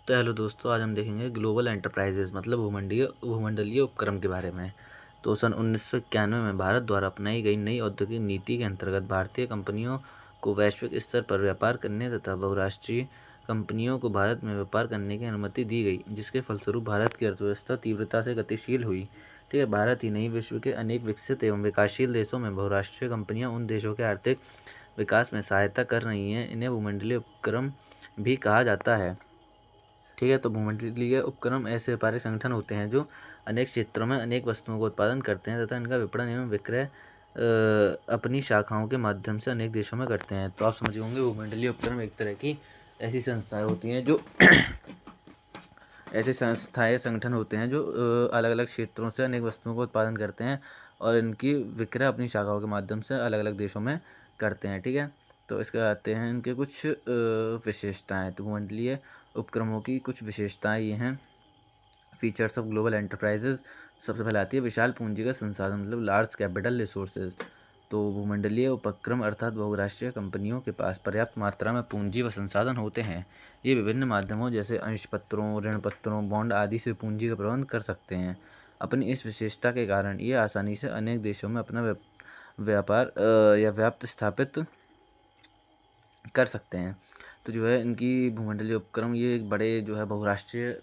तो हेलो दोस्तों, आज हम देखेंगे ग्लोबल एंटरप्राइजेज मतलब भूमंडलीय उपक्रम के बारे में। तो सन 1991 में भारत द्वारा अपनाई गई नई औद्योगिक नीति के अंतर्गत भारतीय कंपनियों को वैश्विक स्तर पर व्यापार करने तथा बहुराष्ट्रीय कंपनियों को भारत में व्यापार करने की अनुमति दी गई, जिसके फलस्वरूप भारत की अर्थव्यवस्था तीव्रता से गतिशील हुई। ठीक है, भारत ही नहीं, विश्व के अनेक विकसित एवं विकासशील देशों में बहुराष्ट्रीय कंपनियां उन देशों के आर्थिक विकास में सहायता कर रही हैं। इन्हें भूमंडलीय उपक्रम भी कहा जाता है। ठीक है, तो भूमंडलीय उपक्रम ऐसे व्यापारिक संगठन होते हैं जो अनेक क्षेत्रों में अनेक वस्तुओं का उत्पादन करते हैं तथा इनका विपणन एवं विक्रय अपनी शाखाओं के माध्यम से अनेक देशों में करते हैं। तो आप समझ होंगे, भूमंडलीय उपक्रम एक तरह की ऐसी संस्थाएं होती हैं जो ऐसे संस्थाएं संगठन होते हैं जो अलग अलग क्षेत्रों से अनेक वस्तुओं का उत्पादन करते हैं और इनकी विक्रय अपनी शाखाओं के माध्यम से अलग अलग देशों में करते हैं। ठीक है, तो इसके आते हैं इनके कुछ विशेषताएं। तो भूमंडलीय उपक्रमों की कुछ विशेषताएं ये हैं। फीचर्स ऑफ ग्लोबल एंटरप्राइजेज, सबसे पहले आती है विशाल पूंजीगत संसाधन मतलब लार्ज कैपिटल रिसोर्सेज। तो भूमंडलीय उपक्रम अर्थात बहुराष्ट्रीय कंपनियों के पास पर्याप्त मात्रा में पूंजी व संसाधन होते हैं। ये विभिन्न माध्यमों जैसे अंशपत्रों, ऋण पत्रों, बॉन्ड आदि से पूंजी का प्रबंध कर सकते हैं। अपनी इस विशेषता के कारण ये आसानी से अनेक देशों में अपना व्यापार या व्याप्त स्थापित कर सकते हैं। तो जो है इनकी भूमंडलीय उपक्रम ये एक बड़े जो है बहुराष्ट्रीय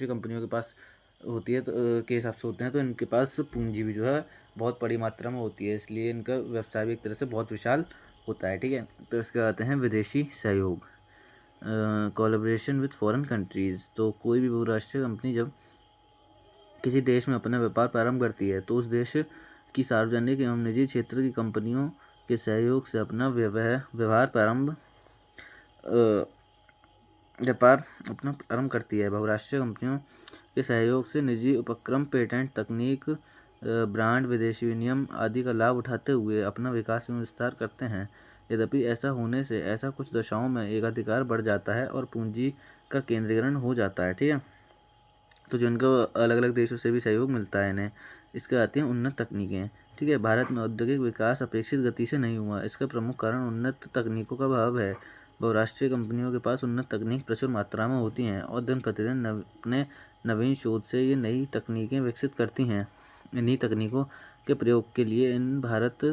कंपनियों के पास होती है, तो के हिसाब से होते हैं। तो इनके पास पूंजी भी जो है बहुत बड़ी मात्रा में होती है, इसलिए इनका व्यवसाय भी एक तरह से बहुत विशाल होता है। ठीक है, तो इसके आते हैं विदेशी सहयोग, कोलैबोरेशन विद फॉरेन कंट्रीज़। तो कोई भी बहुराष्ट्रीय कंपनी जब किसी देश में अपना व्यापार प्रारंभ करती है तो उस देश की सार्वजनिक एवं निजी क्षेत्र की कंपनियों के सहयोग से अपना व्यापार अपना प्रारंभ करती है। बहुराष्ट्रीय कंपनियों के सहयोग से निजी उपक्रम पेटेंट, तकनीक, ब्रांड, विदेशी विनिमय आदि का लाभ उठाते हुए अपना विकास एवं विस्तार करते हैं। यद्यपि ऐसा होने से ऐसा कुछ दशाओं में एकाधिकार बढ़ जाता है और पूंजी का केंद्रीकरण हो जाता है। ठीक है, तो जो इनको अलग अलग देशों से भी सहयोग मिलता है इन्हें। इसके आती हैं उन्नत तकनीकें। ठीक है, भारत में औद्योगिक विकास अपेक्षित गति से नहीं हुआ। इसका प्रमुख कारण उन्नत तकनीकों का अभाव है। बहुराष्ट्रीय कंपनियों के पास उन्नत तकनीक प्रचुर मात्रा में होती हैं और दिन प्रतिदिन अपने नवीन शोध से ये नई तकनीकें विकसित करती हैं। इन्हीं तकनीकों के प्रयोग के लिए इन भारत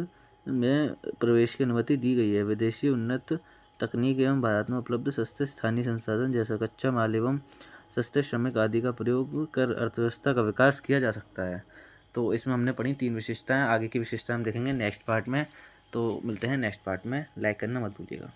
में प्रवेश की अनुमति दी गई है। विदेशी उन्नत तकनीक एवं भारत में उपलब्ध सस्ते स्थानीय संसाधन जैसा कच्चा माल एवं सस्ते श्रमिक आदि का प्रयोग कर अर्थव्यवस्था का विकास किया जा सकता है। तो इसमें हमने पढ़ी 3 विशेषताएं। आगे की विशेषताएं हम देखेंगे नेक्स्ट पार्ट में। तो मिलते हैं नेक्स्ट पार्ट में। लाइक करना मत भूलिएगा।